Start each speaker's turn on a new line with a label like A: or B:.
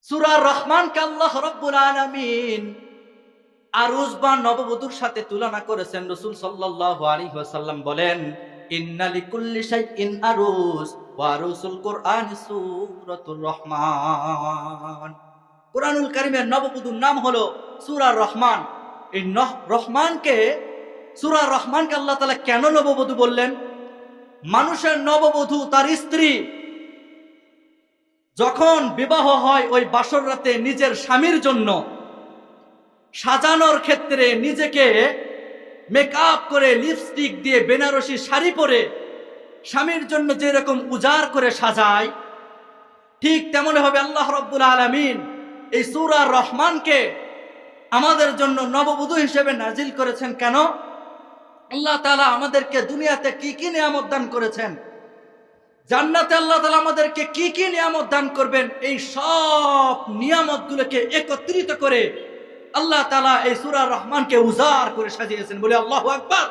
A: সূরা রহমানকে আল্লাহ রাব্বুল আলামিন আরুজ বা নববধূর সাথে তুলনা করেছেন। রাসূল সাল্লাল্লাহু আলাইহি ওয়াসাল্লাম বলেন, ইন্না লিকুল্লি শাইইন আরুজ ওয়া আরুসুল কুরআন সূরাতুর রহমান। কুরআনুল কারীমের নববধূর নাম হলো সূরা রহমান। এই রহমানকে, সূরা রহমানকে আল্লাহ তাআলা কেন নববধূ বললেন? মানুষের নববধূ তার স্ত্রী যখন বিবাহ হয় ওই বাসর রাতে নিজের স্বামীর জন্য সাজানোর ক্ষেত্রে নিজেকে মেকআপ করে, লিপস্টিক দিয়ে, বেনারসি শাড়ি পরে স্বামীর জন্য যেরকম উজাড় করে সাজায়, ঠিক তেমন হবে আল্লাহ রাব্বুল আলামিন এই সূরা রহমানকে আমাদের জন্য নববধূ হিসেবে নাজিল করেছেন। কেন? আল্লাহ তাআলা আমাদেরকে দুনিয়াতে কি কি নিয়ামত দান করেছেন, জান্নাতে আল্লাহ তাআলা আমাদেরকে কি কি নিয়ামত দান করবেন, এই সব নিয়ামতগুলোকে একত্রিত করে আল্লাহ তাআলা এই সূরা রহমানকে উজাড় করে সাজিয়েছেন। বলে আল্লাহু আকবার।